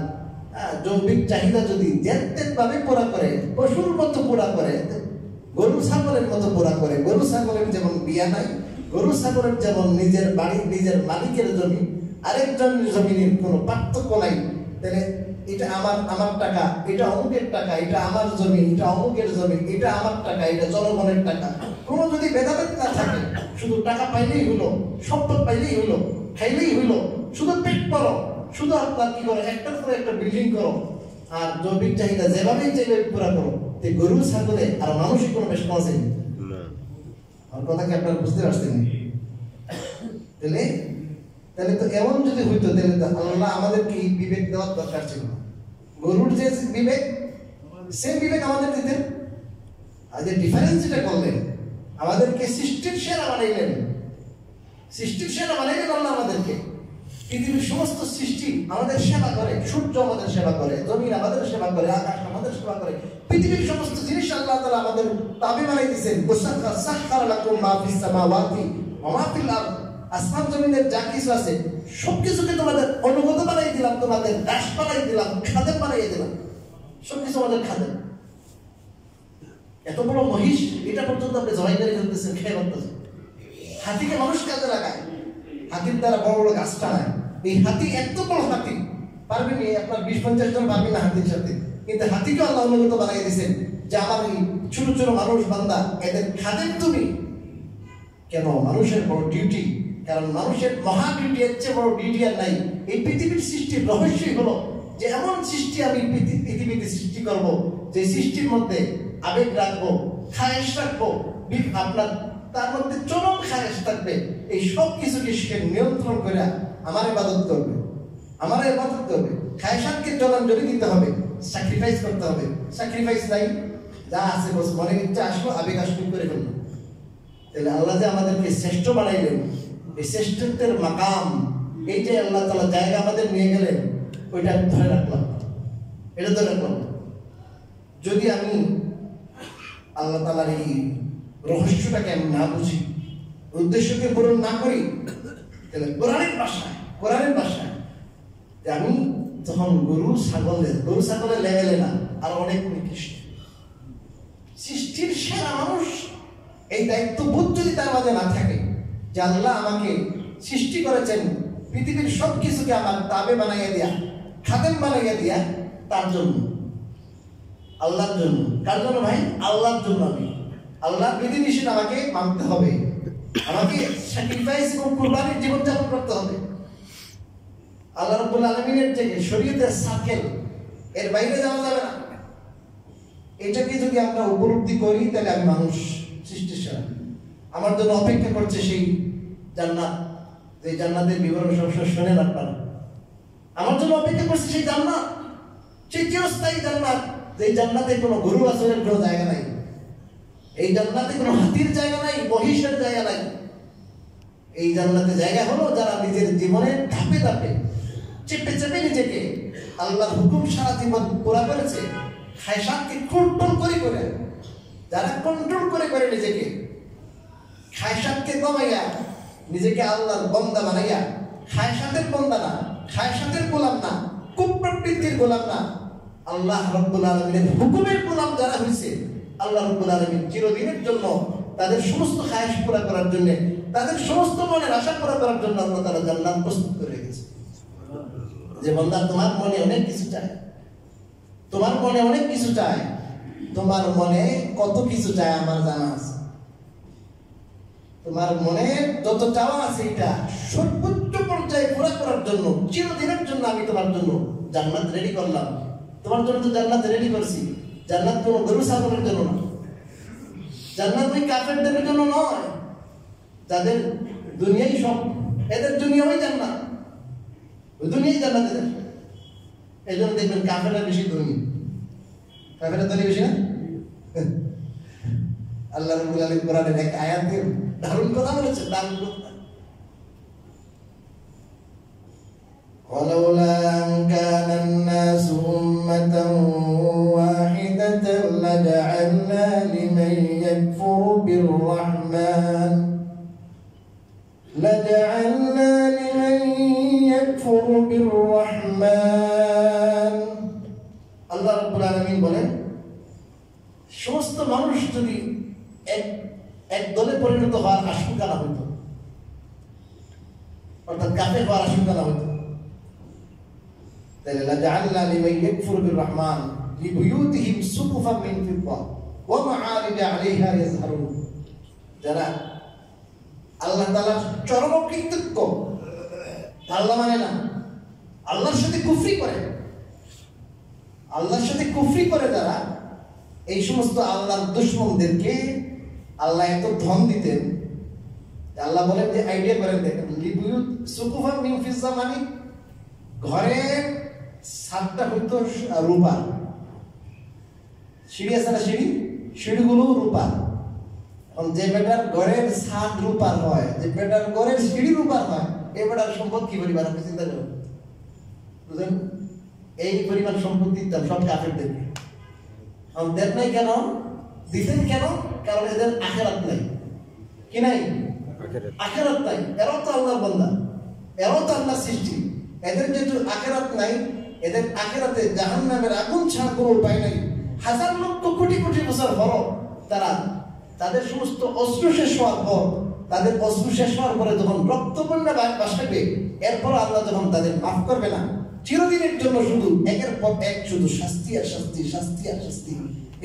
S1: জৈবিক চাহিদা যদি যেতেন ভাবে পুরা করে, পশুর মতো পুরা করে, গরু ছাগলের মতো পুরা করে, গরু ছাগলের যেমন বিয়া নাই, গরু ছাগলের যেমন নিজের বাড়ি, নিজের মালিকের জমি, আরেকজনের জমিনের কোনো পার্থক্য নাই, তাহলে এটা আমার টাকা, এটা অমুকের টাকা, এটা আমার জমি, এটা অমুকের জমি, এটা আমার টাকা, এটা জনগণের টাকা, কোনো যদি ভেদাভেদ না থাকে, শুধু টাকা পাইলেই হলো, সম্পদ পাইলেই হলো, খাইলেই হলো, শুধু পেট করো, শুধু আপনার কি করো, একটার পরে একটা বিল্ডিং করো, আর জৈবিক চাহিদা যেভাবেই চাইলে পুরা করো, তো গরু ছাগলে আর মানুষই কোনো বেশ আছে। আমার কথা কি আপনারা বুঝতে পারছেন? তাহলে তো এমন যদি হইতো, তাহলে তো আল্লাহ আমাদেরকে বিবেক দেওয়ার দরকার ছিল। গরুর যে বিবেক, সেই বিবেক আমাদের দিতেন। আর যে ডিফারেন্স যেটা করলেন, আমাদেরকে সৃষ্টির সেরা বানাইলেন, সৃষ্টির সেরা বানাইলেন আল্লাহ আমাদেরকে। পৃথিবীর সমস্ত সৃষ্টি আমাদের সেবা করে, সূর্য আমাদের সেবা করে, জমিন আমাদের সেবা করে, আকাশ আমাদের সেবা করে, পৃথিবীর সমস্ত জিনিস আল্লাহ তাআলা আমাদের তাবে বানাই দিয়েছেন। সাখারা লাকুম মা ফিস সামাওয়াতি ওয়া মা ফিল আরদ, আসমান জমিনের যা কিছু আছে সবকিছুকে তোমাদের অনুগত বানাই দিলাম, তোমাদের দাস বানাই দিলাম, খাদেম বানাই দিলাম, সবকিছু আমাদের খাদেম। এত বড় মহিষ, এটা পর্যন্ত আপনি জবাই করে ফেলতেছেন, খেয়ে ফেলতেছেন। হাতিকে মানুষ কাজে লাগায়, হাতির দ্বারা বড় বড় গাছ টানায়। এই হাতি এত বড় হাতি পারবেন, আপনার 20-50 জন পারবেন না হাতির সাথে, কিন্তু হাতিকে আল্লাহ অনুগত বানাই দিয়েছেন যে আমার এই ছোট ছোট মানুষ বান্দা, এদের খাদেম তুমি। কেন? মানুষের বড় ডিউটি, কারণ মানুষের মহা ডিউটি, এর চেয়ে বড় ডিউটি আর নাই। এই পৃথিবীর সৃষ্টির রহস্যই হলো যে এমন সৃষ্টি আমি পৃথিবীতে সৃষ্টি করব, যে সৃষ্টির মধ্যে আবেগ রাখবো, খায়েশ রাখবো, আপনার তার মধ্যে চরম খায়েশ থাকবে। এই সব কিছুকে সে নিয়ন্ত্রণ করে আমার ইবাদত করবে, আমার ইবাদত করবে। খায়েশাতকে জলাঞ্জলি দিতে হবে, স্যাক্রিফাইস করতে হবে। স্যাক্রিফাইস নাই, যা আছে বস মনে ইচ্ছা আসলো, আবেগ আসলো করে ফেললো। তাহলে আল্লাহ যে আমাদেরকে শ্রেষ্ঠ বানাইলেন, এই শ্রেষ্ঠত্বের মাকাম, এই যে আল্লাহ তাআলা জায়গা আমাদের নিয়ে গেলেন, ওইটা ধরে রাখলাম, এটা ধরে রাখলাম। যদি আমি আল্লাহ তাআলার এই রহস্যটাকে আমি না বুঝি, উদ্দেশ্যকে পূরণ না করি, তাহলে কোরআনের ভাষায় যে আমি তখন গরু ছাগলের লেভেলে না, আর অনেক নিকৃষ্ট। সৃষ্টির সেরা মানুষ, এই দায়িত্ববোধ যদি তার মাঝে না থাকে যে আল্লাহ আমাকে সৃষ্টি করেছেন পৃথিবীর সব কিছুকে আমার তাবে বানাইয়া দিয়া, খাদেম বানাইয়া দিয়া, তার জন্য, আল্লাহর জন্য। কার জন্য ভাই? আল্লাহর জন্য। আমি আল্লাহর বিধিনিষেধ আমাকে মানতে হবে, আমাকে স্যাক্রিফাইস এবং কুরবানির জীবনযাপন করতে হবে। আল্লাহ রাব্বুল আলামিনের যে শরীয়তের সার্কেল, এর বাইরে যাওয়া যাবে না। এটাকে যদি আমরা উপলব্ধি করি, তাহলে আমি মানুষ সৃষ্টির সেরা। আমার জন্য অপেক্ষা করছে সেই জান্নাত, যে জান্নাতের বিবরণ সবসময় শোনেন আপনারা। আমার জন্য অপেক্ষা করছে সেই জান্নাত, সেই চিরস্থায়ী জান্নাত, যে জান্নাতে কোনো গরু বাছুরের কোনো জায়গা নাই, এই জান্নাতে কোনো হাতির জায়গা নাই, মহিষের জায়গা নাই। এই জান্নাতে জায়গা হলো যারা নিজের জীবনের ধাপে ধাপে চেপে চেপে নিজেকে আল্লাহর হুকুম সারা জীবন পুরা করেছে, খায়সাতকে কন্ট্রোল করে, যারা কন্ট্রোল করে নিজেকে খায়সাতকে কমাইয়া নিজেকে আল্লাহর বান্দা বানাইয়া, খায়সাতের বান্দা না, খায়সাতের গোলাম না, কুপ্রবৃত্তির গোলাম না, আল্লাহ রাব্বুল আলামিনের হুকুমের গোলাম যারা হয়েছে, আল্লাহ রাব্বুল আলামিন চিরদিনের জন্য তাদের সমস্ত খায়েশ পুরা করার জন্য, তাদের সমস্ত মনের আশা পুরা করার জন্য আল্লাহ তাআলা জান্নাত প্রস্তুত করে রেখেছে। যে বান্দা তোমার মনে অনেক কিছু চায়, তোমার মনে অনেক কিছু চায়, তোমার মনে কত কিছু চায় আমার জানা আছে। তোমার মনে যত চাওয়া আছে, এটা সর্বোচ্চ পর্যায়ে পুরা করার জন্য, চিরদিনের জন্য আমি তোমার জন্য জান্নাত রেডি করলাম। তোমার জন্য তো জান্নাত রেডি করছি। জান্নাত কোনো গরু ছাগলের জন্য না, জান্নাত ওই কাফেরদের জন্য নয়, যাদের দুনিয়াই সব, এদের দুনিয়াই জান্নাত, ওই দুনিয়াই জান্নাত এদের। এই জন্য দেখবেন কাফেররা বেশি ধনী, কাফেররা ধনী বেশি না। আল্লাহ রাব্বুল আলামিন কোরআনের এক আয়াতে দারুণ কথা বলেছেন, দারুণ কথা। ولولا أن كان الناس أمة واحدة لجعلنا لمن يكفر بالرحمن আল্লাহ রাব্বুল আলামিন বলেন, সমস্ত মানুষ যদি এক দলে পরিণত হওয়ার আশঙ্কা না হইত, অর্থাৎ কাফের হওয়ার আশঙ্কা না হইত, তাহলে লাজআলনা লিমান ইয়াকফুরু বির-রাহমান লিবুয়ুতিহিম সুকুফান মিন ফিদ্দা ওয়া মাআরিজা আলাইহা ইয়াজহারুন। যারা আল্লাহ তাআলার চরম কৃতজ্ঞ, আল্লাহ মানে না, আল্লাহর সাথে কুফরি করে, আল্লাহর সাথে কুফরি করে যারা, এই সমস্ত আল্লাহর দুশমনদেরকে আল্লাহ এত ধন দিতেন। আল্লাহ বলেন যে আইডিয়া করেন, দেখেন লিবুয়ুত সুকুফান মিন ফিদ্দা মানে ঘরের ছাদটা হইতো রূপা, সিঁড়ি আছে না, সিঁড়িগুলো রূপা। এখন যে বেটার ঘরের ছাদ রূপার হয়, যে বেটার ঘরের সিঁড়ি রূপার হয়, এই বেটার সম্পদ কি পরিমাণ আপনি চিন্তা করুন, বুঝলেন? এই পরিমাণ সম্পদ দিতাম সব কাফেরদেরকে। দেন নাই কেন, দিতেন কেন? কারণ এদের আখিরাত নাই। কি নাই? আখিরাত নাই। এরাও তো আল্লাহর বান্দা, এরাও তো আল্লাহর সৃষ্টি। এদের যেহেতু আখিরাত নাই, এদের আখিরাতে জাহান্নামের আগুন ছাড়া কোনো উপায় নাই। হাজার লক্ষ কোটি কোটি বছর পরও তারা তাদের সমস্ত অস্ত্র শেষ হওয়ার পর, তাদের অস্ত্র শেষ হওয়ার পরে যখন রক্তবন্যা বাসাবে, এরপর আল্লাহ যখন তাদের মাফ করবে না, চিরদিনের জন্য শুধু একের পর এক শুধু শাস্তি আর শাস্তি, শাস্তি আর শাস্তি।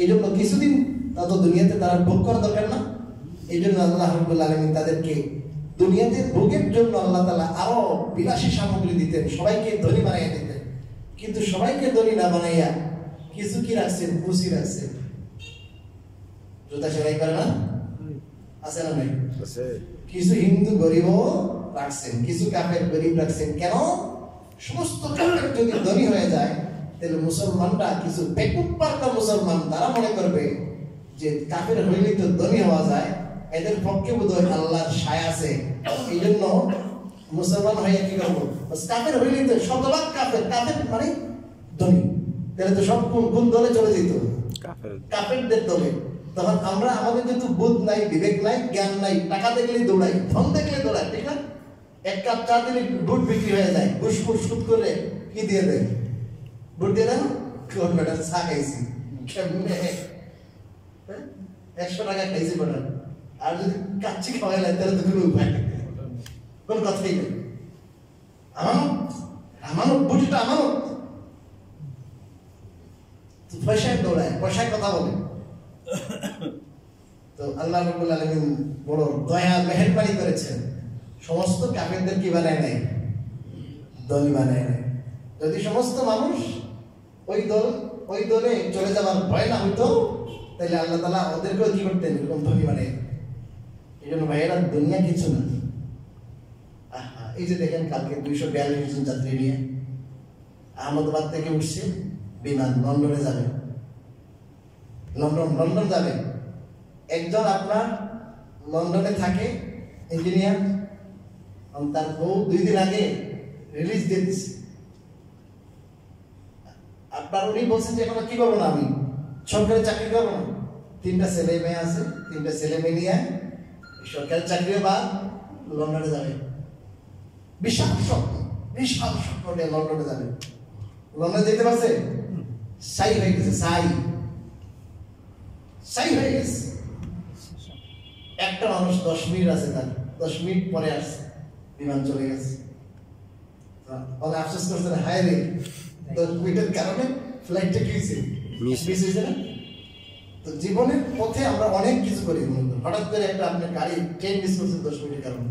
S1: এই জন্য কিছুদিন তত দুনিয়াতে তারা ভোগ করা দরকার না। এই জন্য আল্লাহ রাব্বুল আলামিন তাদেরকে দুনিয়াতে ভোগের জন্য আল্লাহ তাআলা আরো বিলাসী সামগ্রী দিতেন, সবাইকে ধনী বানাইয়া দিতেন। কিন্তু সবাইকে ধনী না বানাইয়া কিছু কি রাখছেন? খুশি রাখছেন। জুতা সেলাই করে না, আছে না নাই? কিছু হিন্দু গরিবও রাখছেন, কিছু কাফের গরিব রাখছেন। কেন? সমস্ত কাফের যদি ধনী হয়ে যায়, তাহলে মুসলমানরা, কিছু বেকুব পার্কা মুসলমান, তারা মনে করবে যে কাফের হইলে তো ধনী হওয়া যায়, এদের পক্ষে বোধহয় আল্লাহর ছায়া আছে, এই জন্য মুসলমান হয়ে কি করবো, কাফের হইলে তো শতভাগ কাফের, কাফের মানে ধনী, তাহলে তো সব কোন দলে চলে যেত? কাফেরদের দলে। তখন আমরা, আমাদের যেহেতু বুদ্ধ নাই, বিবেক নাই, জ্ঞান নাই, টাকা দেখলেই দৌড়াই, ধন দেখলে দৌড়াই, ঠিক না? এক কাপ চা দিলে বুট বিক্রি হয়ে যায়, ঘুষখুর সুদ করে কি দিয়ে দেয়? বুট দিয়ে দেন, কোন বেটা চা খাইছি, কেমনে 100 টাকা খাইছি বেটা, আর যদি কাচ্চি খাওয়াই লাগে তাহলে তো কোনো উপায় নেই, কোন কথাই নেই। আমানত বুটিটা আমানত, পয়সায় দৌড়ায়, পয়সায় কথা বলে। তো আল্লাহ রাব্বুল আলামিন বড় দয়া মেহেরবানি করেছেন, সমস্ত কাফেরদের কি বানায় নাই? দলই বানায় নাই। যদি সমস্ত মানুষ ওই দলে চলে যাওয়ার ভয় না হইতো, তাহলে আল্লাহ তাআলা ওদেরকেও কি করতেন? এরকম ধনী বানায়। এই জন্য ভাইয়েরা, দুনিয়া কিছু না। এই যে দেখেন, কালকে 242 জন যাত্রী নিয়ে আহমদাবাদ থেকে উঠছে বিমান, লন্ডনে যাবে। লন্ডন যাবে। একজন আপনার লন্ডনে থাকে, ইঞ্জিনিয়ার, তার বউ 2 দিন আগে রিলিজ দিয়ে দিচ্ছে। আপনার উনি বলছেন যে এখন কি করবো না, আমি সরকারি চাকরি করবো না। 3টা ছেলে মেয়ে আছে, 3টা ছেলে মেয়ে নিয়ে সরকারি চাকরি বা লন্ডনে যাবে। বিশাল স্বপ্ন নিয়ে লন্ডনে যাবে। লন্ডনে যেতে পারছে? সাই হয়ে গেছে, সাই হয়ে গেছে। একটা মানুষ 10 মিনিট আছে, তার 10 মিনিট পরে আসছে, বিমান চলে গেছে। অনেক আফসোস করছে, হায় রে, 10 মিনিটের কারণে ফ্লাইটটা কি হয়েছে, মিস হয়েছে না? তো জীবনের পথে আমরা অনেক কিছু করি, হঠাৎ করে একটা আপনার গাড়ি ট্রেন মিস করছে 10 মিনিটের কারণে,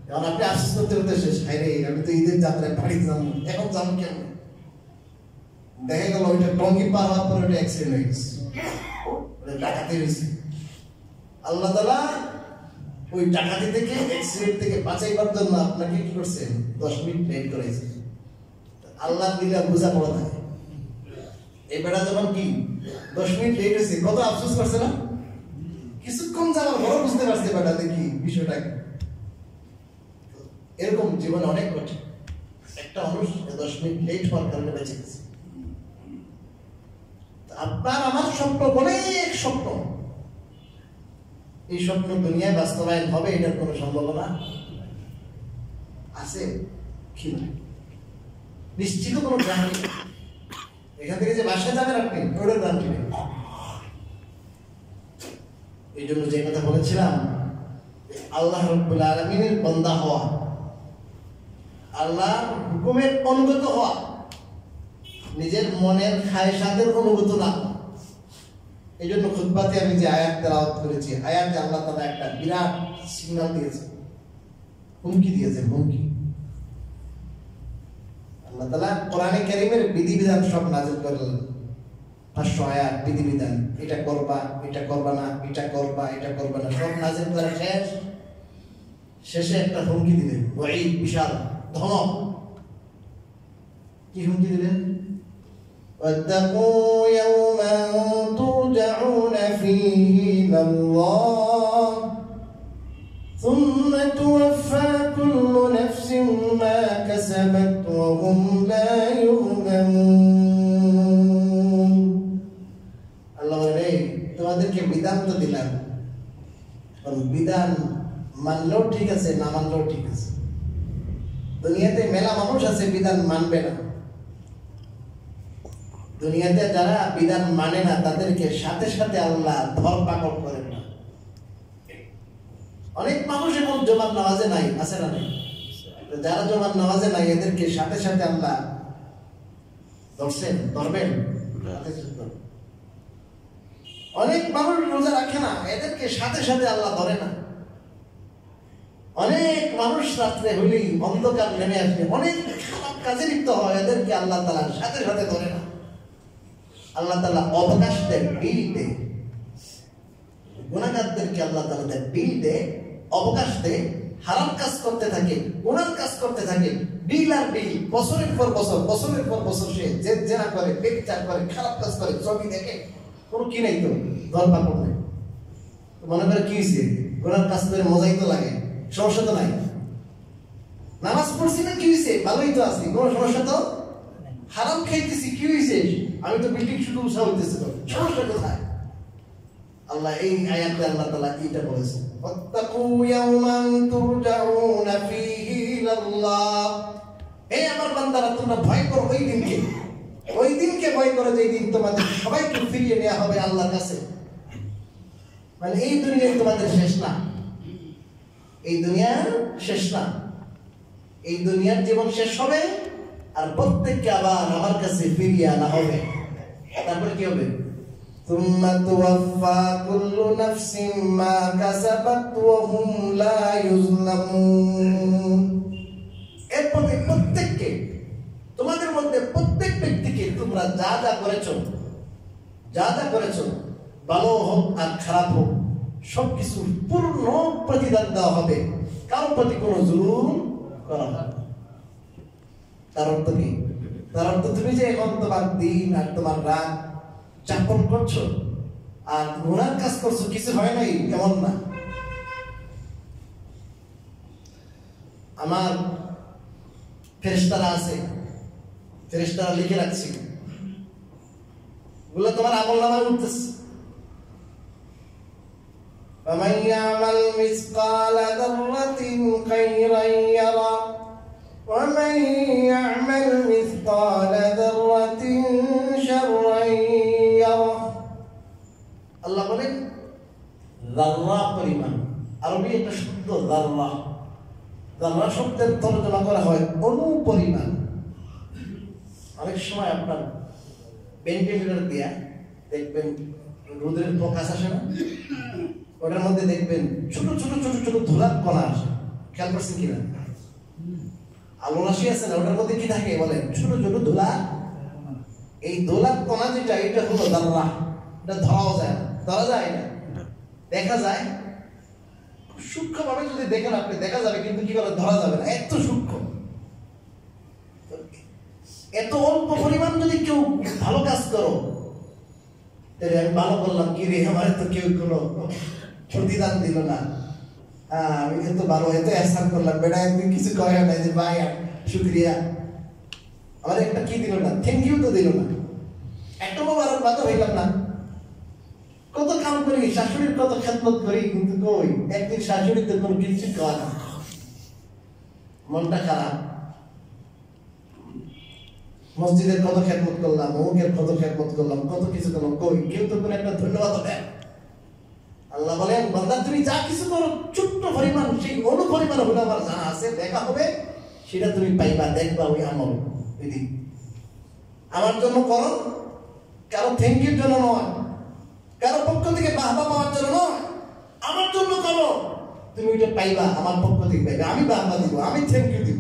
S1: এখন আপনি আফসোস করতে শেষ, হায় রে, আমি তো ঈদের যাত্রায় বাড়ি যাবো, এখন যাবো কেন? দেখা গেল ওইটা টঙ্গি পার হওয়ার পর ওইটা অ্যাক্সিডেন্ট হয়ে গেছে, ডাকাতি হয়েছে। আল্লাহ তাআলা ওই ডাকাতি থেকে, অ্যাক্সিডেন্ট থেকে বাঁচাইবার জন্য আপনাকে কি করছেন? 10 মিনিট লেট করেছে। আল্লাহ দিলে বোঝা পড়া থাকে। এই বেড়া যখন কি 10 মিনিট লেট হয়েছে, কত আফসোস করছে না? কিছুক্ষণ যাওয়ার বড় বুঝতে পারছে বেটা, দেখি বিষয়টা এরকম জীবনে অনেক ঘটে। একটা মানুষ 10 মিনিট লেট হওয়ার কারণে বেঁচে গেছে। আপনার আমার স্বপ্ন, অনেক স্বপ্ন, এই স্বপ্ন দুনিয়ায় বাস্তবায়ন হবে এটার কোনো সম্ভাবনা আছে কি? নিশ্চিত কোনো গ্যারান্টি নেই। এখান থেকে যে বাসায় যাবেন আপনি, ওটার গ্যারান্টি নেই। এই জন্য যে কথা বলেছিলাম, আল্লাহ রাব্বুল আলামিনের বান্দা হওয়া, আল্লাহর হুকুমের অনুগত হওয়া, নিজের মনের খায়সাতের অনুভূত না। এই জন্য খুতবাতে আমি যে আয়াত তেলাওয়াত করেছি, আয়াতে আল্লাহ তাআলা একটা বিরাট সিগন্যাল দিয়েছে, হুমকি দিয়েছে, হুমকি। আল্লাহ তাআলা কোরআনে কারীমের বিধিবিধান সব নাযিল করলেন, 500 আয়াত বিধিবিধান, এটা করবা, এটা করবা না, এটা করবা, এটা করবা না, সব নাযিল করা শেষ। শেষে একটা হুমকি দিলেন, ওয়াঈদ, বিশাল ধমক। কি হুমকি দিলেন? واتقوا يوما ترجعون فيه إلى الله ثم توفى كل نفس ما كسبت وهم لا يظلمون। আল্লাহ বলে, তোমাদেরকে বিধান তো দিলাম, বিধান মানলেও ঠিক আছে, না মানলেও ঠিক আছে। দুনিয়াতে মেলা মানুষ আছে বিধান মানবে না। দুনিয়াতে যারা বিধান মানে না তাদেরকে সাথে সাথে আল্লাহ ধরপাকড় করেন না। অনেক মানুষ এখন জুমার নামাজে নাই, আছে না নাই? যারা জুমার নামাজে নাই এদেরকে সাথে সাথে আল্লাহ ধরবেন। অনেক মানুষ রোজা রাখে না, এদেরকে সাথে সাথে আল্লাহ ধরে না। অনেক মানুষ রাত্রে হইলেই অন্ধকার নেমে আসে, অনেক খারাপ কাজে লিপ্ত হয়, এদেরকে আল্লাহ তাআলা সাথে সাথে ধরে না। আল্লাহ তাআলা অবকাশ দেন, বিল দেয়। গুনাহগারদেরকে আল্লাহ তাআলা দেন, বিল দেয়, অবকাশ দেয়, হারাম কাজ করতে থাকে, গুনার কাজ করতে থাকে, বিল আর বিল, বছরের পর বছর, বছরের পর বছর সে জেনা করে, ব্যভিচার করে, খারাপ কাজ করে, ছবি দেখে, কোনো কি নাই তো, ধরপাকড় নেই। মনে করে কি হয়েছে, গুনার কাজ করে মজাই তো লাগে, সমস্যা তো নাই। নামাজ পড়ছি না, কি হয়েছে, ভালোই তো আছি, কোনো সমস্যা তো। হারাম খাইতেছি, কি হয়েছে, আমি তো বিল্ডিং শুধু উৎসাহ হইতেছে, সমস্যা কোথায়? আল্লাহ এই আয়াতে আল্লাহ তাআলা এটা বলেছেন, ওয়াত্তাকু ইয়াওমান তুরজাউনা ফীহি ইলাল্লাহ। এই আমার বান্দারা, তোমরা ভয় করো ওই দিনকে, ওই দিনকে ভয় করো যেই দিন তোমাদের সবাইকে ফিরিয়ে নেওয়া হবে আল্লাহর কাছে। মানে এই দুনিয়ায় তোমাদের শেষ না, এই দুনিয়ার শেষ না, এই দুনিয়ার জীবন শেষ হবে আর প্রত্যেককে আবার আমার কাছে ফিরিয়ে আনা হবে। তারপরে কি হবে? তুম্মা তুওয়াফা কুল্লু নাফসিন মা কাসাবাত ওয়া হুম লা ইউজলামুন। এরপর প্রত্যেককে, তোমাদের মধ্যে প্রত্যেক ব্যক্তিকে তোমরা যা যা করেছো, যা যা করেছো, ভালো হোক আর খারাপ হোক, সবকিছু পূর্ণ প্রতিদান দেওয়া হবে, কারোর প্রতি কোনো জুলুম করা হবে না। তার অর্থ কি? তার অর্থ তুমি যে এখন তোমার দিন আর তোমার রাত যাপন করছো আর গুনার কাজ করছো, কিছু হয় নাই এমন না। আমার ফেরেশতারা আছে, ফেরেশতারা লিখে রাখছি, ওগুলো তোমার আমলনামায় উঠতেছে। فمن يعمل مثقال ذرة خيرا يره ومن يعمل مثقال ذرة شرا يره। আল্লাহ বলেন যাররা পরিমাণ, আরবি একটা শব্দ যাররা, যাররা শব্দের তর্জমা করা হয় অণু পরিমাণ। অনেক সময় আপনার ভেন্টিলেটর দিয়া দেখবেন রোদের প্রকাশ আসে না, ওটার মধ্যে দেখবেন ছোট ছোট ছোট ছোট ধুলার কণা আসে, খেয়াল করছেন কিনা? আলো রাশি আছে না, ওটার মধ্যে কি থাকে বলেন? ছোট ছোট ধুলা। এই ধুলার কণা যেটা, এটা হলো যাররা। এটা ধরাও যায় না, ধরা যায় না, দেখা যায় সূক্ষ্মভাবে। যদি দেখেন আপনি, দেখা যাবে, কিন্তু কি করে ধরা যাবে না, এত সূক্ষ্ম। এত অল্প পরিমাণ যদি কেউ ভালো কাজ করো, তাহলে আমি ভালো করলাম কি রে, আমার তো কেউ কোনো প্রতিদান দিল না, আমি এত ভালো, এত এহসান করলাম, বেটা একদিন কিছু কয় না যে ভাই শুক্রিয়া, আমার একটা কি দিল না, থ্যাংক ইউ তো দিল না, একটা মোবারকবাদ হইলাম না। কত কাম করি, শাশুড়ির কত খেদমত করি, কিন্তু কই একদিন শাশুড়ি তো কোনো কিছু কয় না, মনটা খারাপ। মসজিদের কত খেদমত করলাম, অমুকের কত খেদমত করলাম, কত কিছু করলাম, কই কেউ তো কোনো একটা ধন্যবাদ দেয়। আল্লাহ বলেন বান্দা তুমি যা কিছু করো ছোট্ট পরিমাণ, সেই অণু পরিমাণ হলো আমার জানা আছে, দেখা হবে, সেটা তুমি পাইবা, দেখবা ওই আমল। আমার জন্য করো, কারো থ্যাংক ইউর জন্য নয়, কারো পক্ষ থেকে বাহবা পাওয়ার জন্য নয়, আমার জন্য করো। তুমি ওইটা পাইবা, আমার পক্ষ থেকে পাইবা, আমি বাহবা দিব, আমি থ্যাংক ইউ দিব।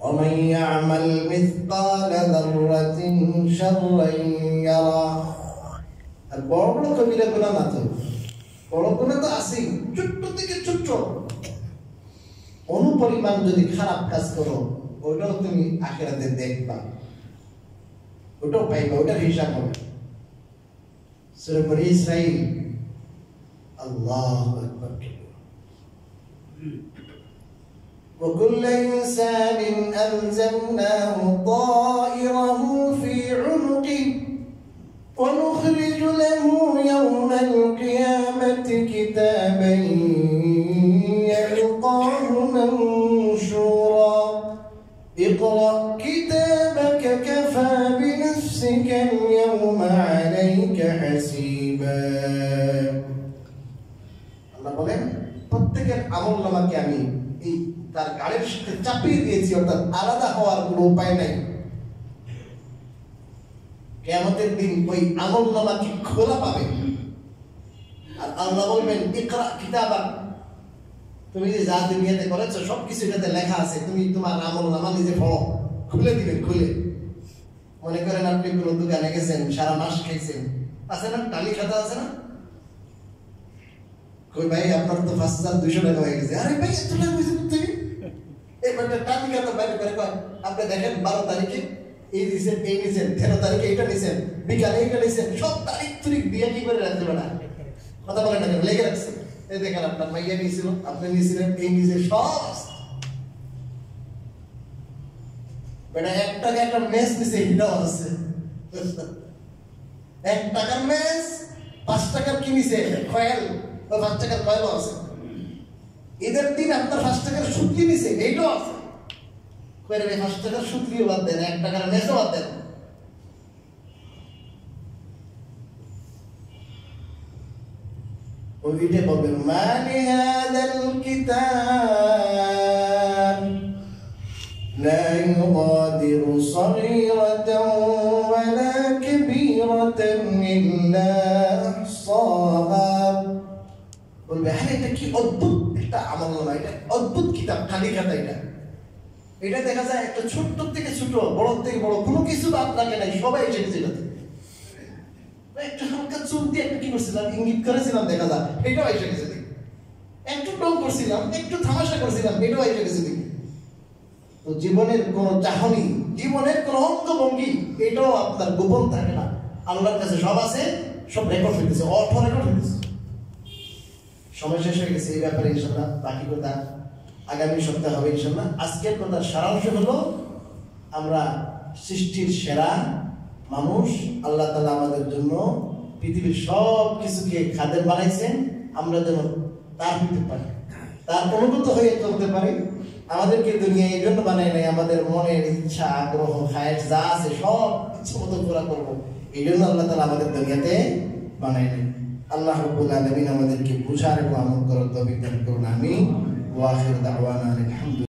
S1: ومن يعمل مثقال ذرة شرا يره। আর বড় বড় কবিরা গুনাহ না, তো বড় গুনাহ তো আছেই, ছোট্ট থেকে ছোট্ট অনুপরিমাণ যদি খারাপ কাজ করো, ওটাও তুমি আখিরাতে দেখবা, ওটাও পাইবা, ওটার হিসাব হবে। সূরা বনী ইসরাঈল। আল্লাহু আকবার। وكل إنسان ألزمناه طائره في عنقه ونخرج له يوم القيامة كتابا يلقاه منشورا اقرأ كتابك كفى بنفسك اليوم عليك حسيبا। আল্লাহ বলেন প্রত্যেকের আমলনামাকে আমি এই তার গাড়ির সাথে চাপিয়ে দিয়েছি, অর্থাৎ আলাদা হওয়ার কোনো উপায় নাই। কিয়ামতের দিন ওই আমলনামা কি খোলা পাবে, আর আল্লাহ বলবেন ইকরা কিতাবাক, তুমি যে যা দুনিয়াতে করেছো সবকিছু এটাতে লেখা আছে, তুমি তোমার আমলনামা নিজে পড়ো, খুলে দিবেন। খুলে মনে করেন আপনি কোনো দোকানে গেছেন, সারা মাস খাইছেন, আছে না টালি খাতা আছে না, কই ভাই আপনার তো 5200 টাকা হয়ে গেছে। আরে ভাই এত টাকা হয়েছে কোথেকে? এবারে টালি খাতা বাইরে করে কয় আপনি দেখেন 12 তারিখে এই দিছেন, এই নিছেন, 13 তারিখে এইটা নিছেন, বিকালে এইটা নিছেন, সব তারিখ তুরিখ দিয়ে কি করে রাখতে পারে না, কথা বলেন না, লেগে রাখছে। এই দেখেন আপনার মাইয়া নিয়েছিল, আপনি নিয়েছিলেন, এই নিচে সব বেটা 1 টাকা একটা মেস নিছে, এটাও আছে। 1 টাকার মেস, 5 টাকার কি নিছে কয়েল, 5 টাকার কয়েলও আছে। ঈদের দিন আপনার 5 টাকার সুতলি নিছে, এইটাও আছে। কইরে 5 টাকার সুতলিও বাদ দেন, 1 টাকার মেসও বাদ দেন। ওইটা বলবেন মালি হাদাল কিতাব লা ইউগাদিরু সগীরাতান ওয়ালা কাবীরাতান ইল্লা আহসাহা। বলবে হ্যাঁ এটা কি অদ্ভুত একটা আমলনামা, এটা অদ্ভুত কিতাব, খালি খাতা। এটা দেখা যায় একটা ছোট্ট থেকে ছোট, বড় থেকে বড়, কোনো কিছু বাদ রাখে নাই, সবাই এসে গেছে এটাতে। একটু হালকা চুল দিয়ে একটু কি করছিলাম, ইঙ্গিত করেছিলাম, দেখা যায় এটাও এসে গেছে দেখি। একটু টং করছিলাম, একটু তামাশা করছিলাম, এটাও এসে গেছে দেখি। তো জীবনের কোনো চাহনি, জীবনের কোনো অঙ্গভঙ্গি, এটাও আপনার গোপন থাকে না, আল্লাহর কাছে সব আছে, সব রেকর্ড হইতেছে, অর্থ রেকর্ড হইতেছে। সময় শেষ হয়ে গেছে, এই ব্যাপারে ইনশাল্লাহ বাকি কথা আগামী সপ্তাহে হবে ইনশাল্লাহ। আজকের কথার সারাংশ হলো আমরা সৃষ্টির সেরা মানুষ, আল্লাহ তাআলা আমাদের জন্য পৃথিবীর সব কিছুকে খাদের বানাইছেন, আমরা যেন তার হইতে পারি, তার অনুগত হয়ে চলতে পারি। আমাদেরকে দুনিয়া এই জন্য বানায় নাই, আমাদের মনের ইচ্ছা, আগ্রহ, খায়েশ যা আছে সব ইচ্ছা মতো পুরা করবো, এই জন্য আল্লাহ তাআলা আমাদের দুনিয়াতে বানায় নাই। আল্লাহ রাব্বুল আলামিন আমাদেরকে বুঝার এবং আমল করার তৌফিক দান করুন। আমিন। ওয়া আখিরু দাওয়ানা আলহামদুলিল্লাহ।